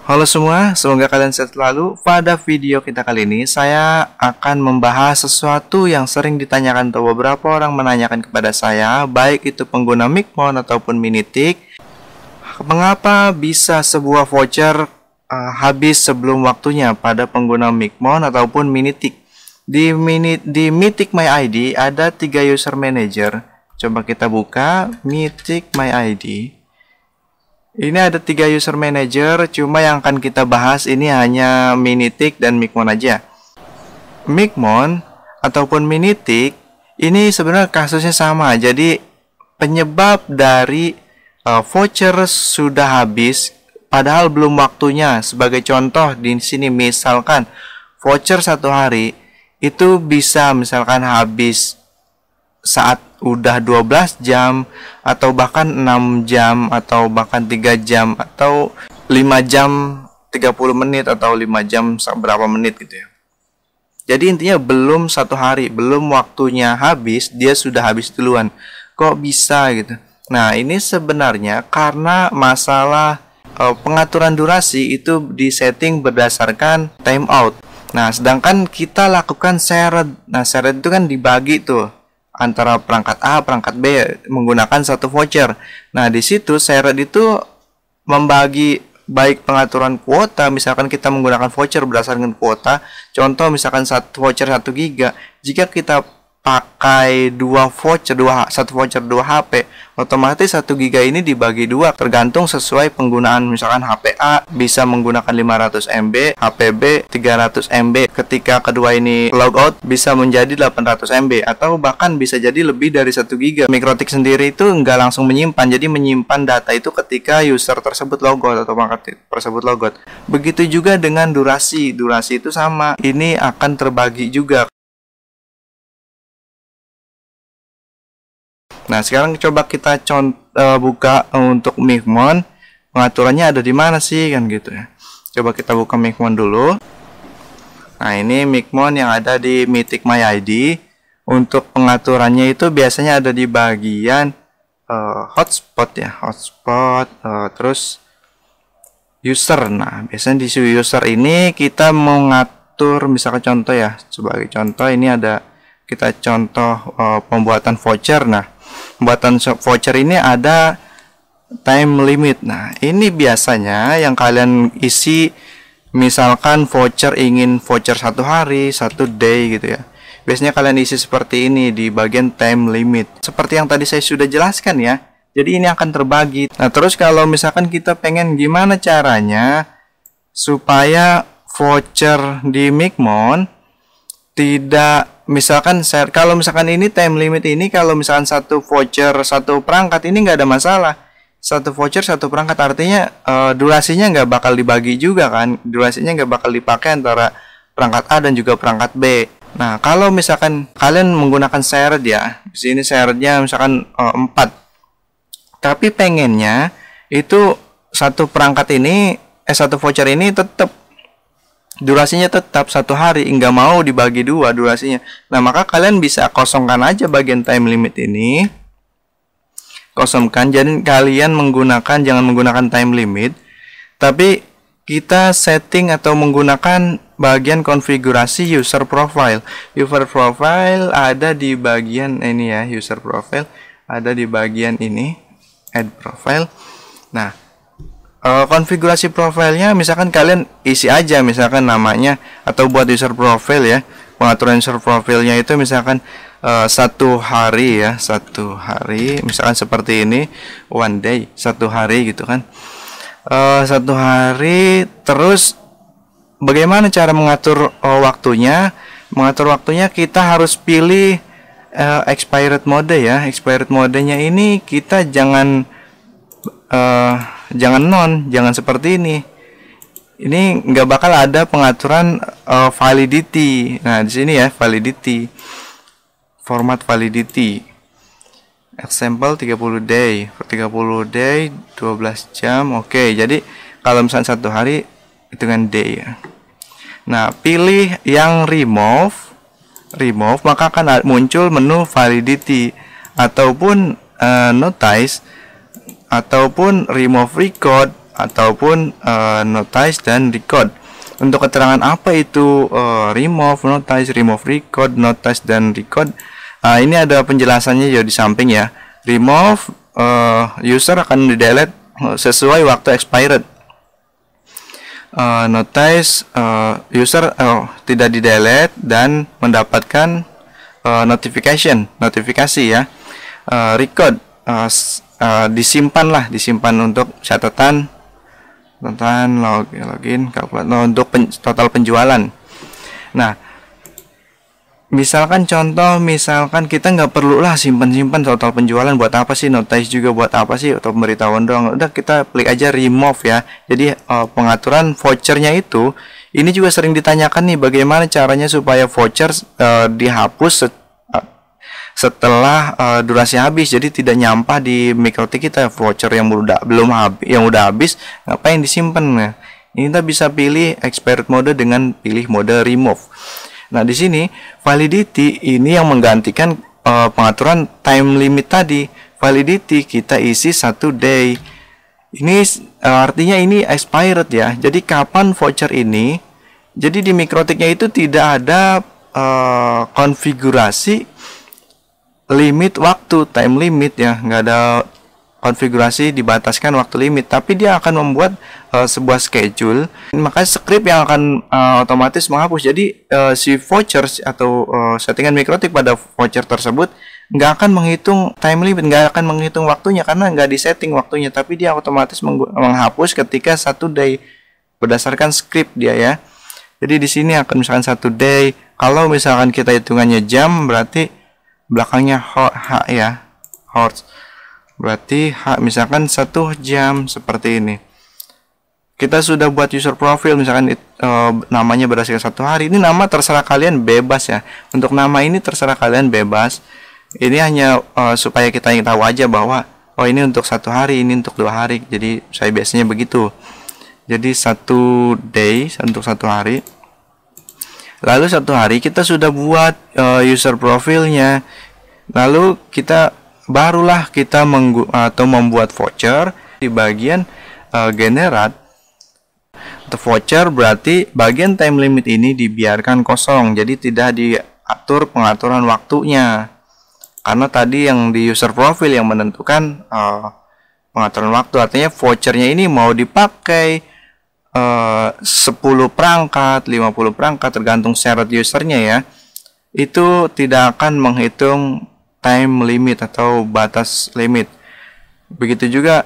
Halo semua, semoga kalian sehat selalu. Pada video kita kali ini, saya akan membahas sesuatu yang sering ditanyakan atau beberapa orang menanyakan kepada saya, baik itu pengguna Micmon ataupun Minitik. Mengapa bisa sebuah voucher habis sebelum waktunya pada pengguna Micmon ataupun Minitik? Di Mythic My ID ada 3 user manager. Coba kita buka Mythic My ID. Ini ada 3 user manager, cuma yang akan kita bahas ini hanya Minitik dan Micmon aja. Micmon ataupun Minitik ini sebenarnya kasusnya sama. Jadi penyebab dari voucher sudah habis padahal belum waktunya. Sebagai contoh di sini misalkan voucher 1 hari itu bisa misalkan habis saat udah 12 jam atau bahkan 6 jam atau bahkan 3 jam atau 5 jam 30 menit atau 5 jam berapa menit gitu ya. Jadi intinya belum 1 hari, belum waktunya habis, dia sudah habis duluan. Kok bisa gitu? Nah, ini sebenarnya karena masalah pengaturan durasi itu disetting berdasarkan timeout. Nah, sedangkan kita lakukan shared. Nah, shared itu kan dibagi tuh antara perangkat A, perangkat B menggunakan satu voucher. Nah, di situ shared itu membagi baik pengaturan kuota, misalkan kita menggunakan voucher berdasarkan kuota. Contoh misalkan satu voucher 1 GB, jika kita pakai 2 voucher, satu voucher 2 HP, otomatis 1 GB ini dibagi 2 tergantung sesuai penggunaan. Misalkan HP A bisa menggunakan 500 MB, HP B 300 MB. Ketika kedua ini logout bisa menjadi 800 MB atau bahkan bisa jadi lebih dari 1 GB. Mikrotik sendiri itu nggak langsung menyimpan, jadi menyimpan data itu ketika user tersebut logout atau perangkat tersebut logout. Begitu juga dengan durasi itu sama, ini akan terbagi juga. Nah, sekarang coba kita buka untuk Micmon. Pengaturannya ada di mana sih kan gitu ya. Coba kita buka Micmon dulu. Nah, ini Micmon yang ada di Mythic My ID. Untuk pengaturannya itu biasanya ada di bagian hotspot ya, hotspot, terus user. Nah, biasanya di user ini kita mau ngatur, misalkan contoh ya, sebagai contoh ini ada kita contoh pembuatan voucher. Nah, pembuatan voucher ini ada time limit. Nah, ini biasanya yang kalian isi, misalkan ingin voucher 1 hari, 1 day gitu ya. Biasanya kalian isi seperti ini di bagian time limit. Seperti yang tadi saya sudah jelaskan ya. Jadi ini akan terbagi. Nah, terus kalau misalkan kita pengen gimana caranya supaya voucher di Micmon tidak, misalkan kalau misalkan ini time limit ini, kalau misalkan satu voucher 1 perangkat ini nggak ada masalah. Satu voucher 1 perangkat artinya durasinya nggak bakal dibagi juga kan, durasinya nggak bakal dipakai antara perangkat A dan juga perangkat B. Nah, kalau misalkan kalian menggunakan shared ya, di sini sharednya misalkan 4, tapi pengennya itu satu perangkat ini satu voucher ini tetap durasinya tetap 1 hari, nggak mau dibagi 2 durasinya. Nah, maka kalian bisa kosongkan aja bagian time limit ini, kosongkan. Jadi kalian jangan menggunakan time limit, tapi kita setting atau menggunakan bagian konfigurasi user profile. User profile ada di bagian ini ya, user profile ada di bagian ini, add profile. Nah, konfigurasi profilnya misalkan kalian isi aja misalkan namanya, atau buat user profile ya, pengaturan user profilnya itu misalkan 1 hari ya, 1 hari misalkan seperti ini, 1 day, 1 hari gitu kan, 1 hari. Terus bagaimana cara mengatur waktunya? Mengatur waktunya kita harus pilih expired mode ya. Expired modenya ini kita jangan jangan seperti ini. Ini nggak bakal ada pengaturan validity. Nah, di sini ya, validity, format validity, example 30 day, 12 jam. Oke, jadi kalau misalnya 1 hari hitungan day ya. Nah, pilih yang remove, maka akan muncul menu validity ataupun notice ataupun remove record ataupun notice dan record. Untuk keterangan apa itu remove, notice, remove, record, notice dan record, ini ada penjelasannya ya di samping ya. Remove, user akan di-delete sesuai waktu expired. Notice, user tidak di-delete dan mendapatkan notifikasi ya. Record, disimpan untuk catatan login kalkulator untuk total penjualan. Nah, misalkan kita nggak perlu lah simpan total penjualan, buat apa sih? Notice juga buat apa sih? Atau pemberitahuan doang, udah kita klik aja remove ya. Jadi pengaturan vouchernya itu, ini juga sering ditanyakan nih, bagaimana caranya supaya voucher dihapus setelah durasi habis, jadi tidak nyampah di Mikrotik kita. Voucher yang udah habis ngapain disimpan ya? Ini kita bisa pilih expired mode dengan pilih mode remove. Nah, di sini validity ini yang menggantikan pengaturan time limit tadi. Validity kita isi 1 day. Ini artinya ini expired ya. Jadi kapan voucher ini? Jadi di Mikrotiknya itu tidak ada konfigurasi limit waktu, time limit ya, nggak ada konfigurasi dibataskan waktu limit, tapi dia akan membuat sebuah schedule, maka script yang akan otomatis menghapus. Jadi si voucher atau settingan Mikrotik pada voucher tersebut nggak akan menghitung time limit, nggak akan menghitung waktunya karena nggak disetting waktunya, tapi dia otomatis menghapus ketika 1 day berdasarkan script dia ya. Jadi di sini akan misalkan 1 day, kalau misalkan kita hitungannya jam berarti belakangnya H ya, hours, berarti H misalkan 1 jam seperti ini. Kita sudah buat user profile, misalkan namanya berdasarkan 1 hari. Ini nama terserah kalian, bebas ya. Untuk nama ini terserah kalian, bebas. Ini hanya supaya kita tahu aja bahwa oh ini untuk 1 hari, ini untuk 2 hari. Jadi saya biasanya begitu. Jadi 1 day untuk 1 hari. Lalu 1 hari kita sudah buat user profilnya. Lalu barulah kita membuat voucher di bagian generate. Untuk voucher berarti bagian time limit ini dibiarkan kosong, jadi tidak diatur pengaturan waktunya. Karena tadi yang di user profile yang menentukan pengaturan waktu, artinya vouchernya ini mau dipakai 10 perangkat, 50 perangkat, tergantung syarat usernya ya. Itu tidak akan menghitung time limit atau batas limit. Begitu juga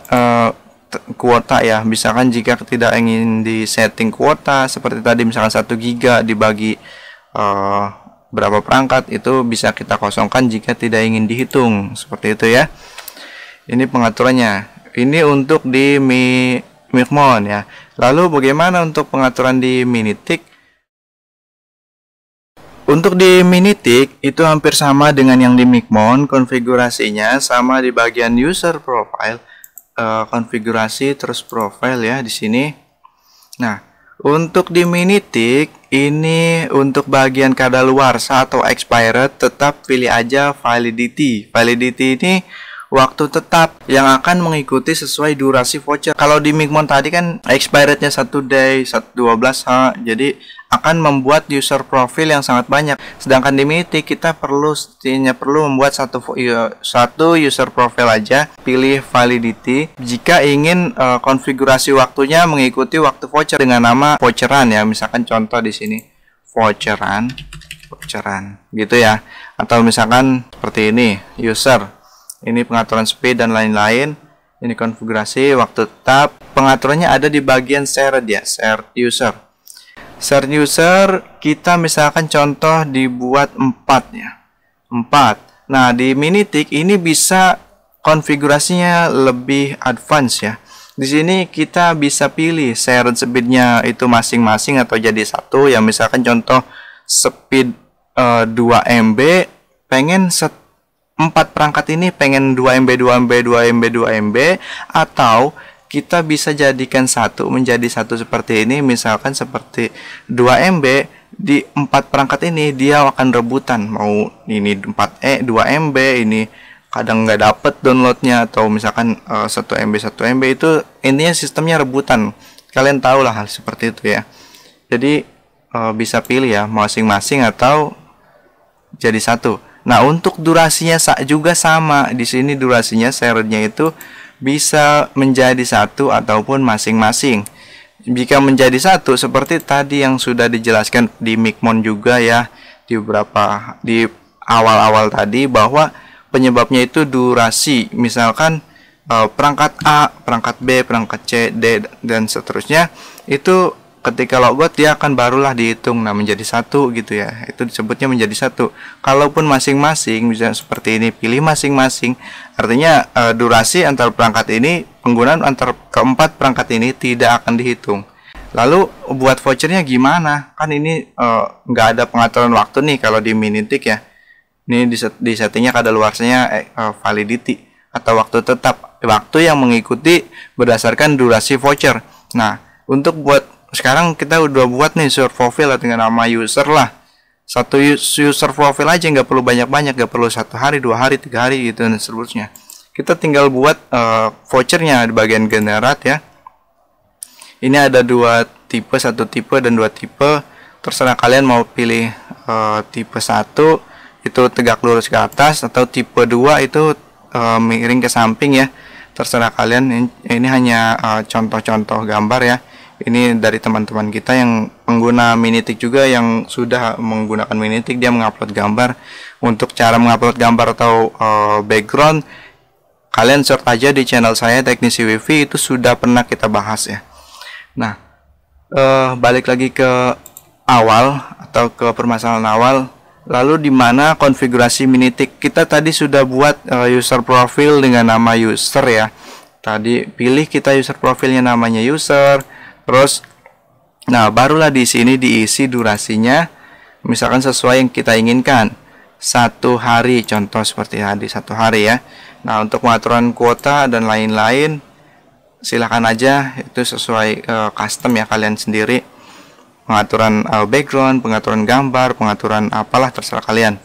kuota ya. Misalkan jika tidak ingin di setting kuota seperti tadi, misalkan 1 giga dibagi berapa perangkat, itu bisa kita kosongkan jika tidak ingin dihitung, seperti itu ya. Ini pengaturannya. Ini untuk di Micmon ya. Lalu bagaimana untuk pengaturan di Minitik? Untuk di Minitik itu hampir sama dengan yang di Micmon, konfigurasinya sama di bagian user profile, konfigurasi terus profile ya di sini. Nah, untuk di Minitik ini untuk bagian kadaluarsa atau expired tetap pilih aja validity. Validity ini waktu tetap yang akan mengikuti sesuai durasi voucher. Kalau di Micmon tadi kan expirednya 1 day, 12H, jadi akan membuat user profile yang sangat banyak. Sedangkan di Minitik kita perlu membuat satu user profile aja. Pilih validity jika ingin konfigurasi waktunya mengikuti waktu voucher dengan nama voucheran ya. Misalkan contoh di sini voucheran gitu ya. Atau misalkan seperti ini user. Ini pengaturan speed dan lain-lain. Ini konfigurasi waktu tetap. Pengaturannya ada di bagian shared ya, shared user. Shared user kita misalkan contoh dibuat 4 ya. 4. Nah, di Minitik ini bisa konfigurasinya lebih advance ya. Di sini kita bisa pilih shared speednya itu masing-masing atau jadi satu ya. Misalkan contoh speed 2 MB, pengen 4 perangkat ini pengen 2 MB, 2 MB, 2 MB, 2 MB, atau kita bisa jadikan satu menjadi satu seperti ini. Misalkan seperti 2 MB di 4 perangkat ini dia akan rebutan, mau ini 2 MB, ini kadang nggak dapet downloadnya, atau misalkan 1 MB 1 MB itu intinya sistemnya rebutan. Kalian tahu lah hal seperti itu ya. Jadi bisa pilih ya masing-masing atau jadi satu. Nah, untuk durasinya juga sama. Di sini durasinya sharednya itu bisa menjadi satu ataupun masing-masing. Jika menjadi satu seperti tadi yang sudah dijelaskan di Micmon juga ya, di awal-awal tadi, bahwa penyebabnya itu durasi. Misalkan perangkat A, perangkat B, perangkat C, D dan seterusnya itu ketika logout dia akan barulah dihitung, nah menjadi satu gitu ya, itu disebutnya menjadi satu. Kalaupun masing-masing, misalnya seperti ini, pilih masing-masing, artinya durasi antar perangkat ini, penggunaan antar keempat perangkat ini tidak akan dihitung. Lalu buat vouchernya gimana? Kan ini nggak ada pengaturan waktu nih kalau di Minitik ya. Ini di settingnya kadaluarsanya validity atau waktu tetap, waktu yang mengikuti berdasarkan durasi voucher. Nah, untuk buat sekarang kita udah buat nih user profile dengan nama user lah. Satu user profile aja, nggak perlu banyak-banyak, nggak perlu 1 hari, 2 hari, 3 hari gitu dan seterusnya. Kita tinggal buat vouchernya di bagian generate ya. Ini ada 2 tipe, 1 tipe dan 2 tipe. Terserah kalian mau pilih tipe 1 itu tegak lurus ke atas, atau tipe 2 itu miring ke samping ya. Terserah kalian. Ini hanya contoh-contoh gambar ya. Ini dari teman-teman kita yang pengguna Minitik juga, yang sudah menggunakan Minitik, dia mengupload gambar. Untuk cara mengupload gambar atau background, kalian search aja di channel saya Teknisi Wifi, itu sudah pernah kita bahas ya. Nah, balik lagi ke awal atau ke permasalahan awal, lalu di mana konfigurasi Minitik. Kita tadi sudah buat user profile dengan nama user ya. Tadi pilih kita user profilnya namanya user. Terus, nah barulah di sini diisi durasinya, misalkan sesuai yang kita inginkan. 1 hari, contoh seperti tadi 1 hari ya. Nah, untuk pengaturan kuota dan lain-lain, silahkan aja, itu sesuai custom ya kalian sendiri. Pengaturan background, pengaturan gambar, pengaturan apalah terserah kalian.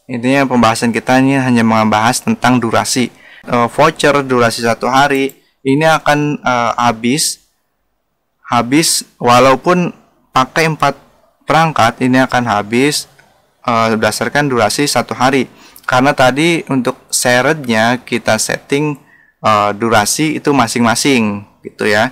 Intinya pembahasan kita ini hanya membahas tentang durasi. Voucher durasi 1 hari ini akan habis walaupun pakai 4 perangkat, ini akan habis berdasarkan durasi 1 hari, karena tadi untuk sharednya kita setting durasi itu masing-masing gitu ya.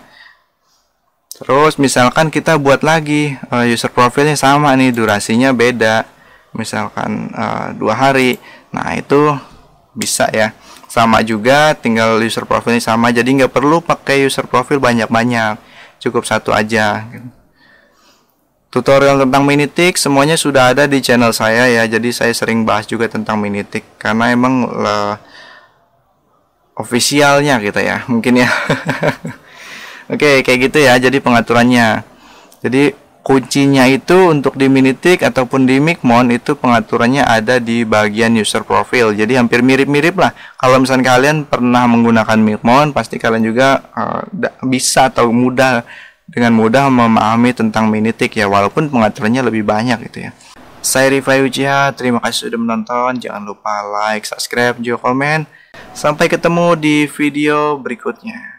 Terus misalkan kita buat lagi user profilnya sama nih, durasinya beda, misalkan 2 hari, nah itu bisa ya. Sama juga, tinggal user profilnya sama, jadi nggak perlu pakai user profil banyak-banyak, cukup 1 aja. Tutorial tentang Minitik semuanya sudah ada di channel saya ya. Jadi saya sering bahas juga tentang Minitik karena emang ofisialnya kita ya, mungkin ya. Oke, kayak gitu ya. Jadi pengaturannya. Jadi kuncinya itu untuk di Minitik ataupun di Micmon itu pengaturannya ada di bagian user profile. Jadi hampir mirip-mirip lah. Kalau misalnya kalian pernah menggunakan Micmon, pasti kalian juga bisa atau dengan mudah memahami tentang Minitik ya, walaupun pengaturannya lebih banyak gitu ya. Saya Rifai Uchiha, terima kasih sudah menonton. Jangan lupa like, subscribe, juga komen. Sampai ketemu di video berikutnya.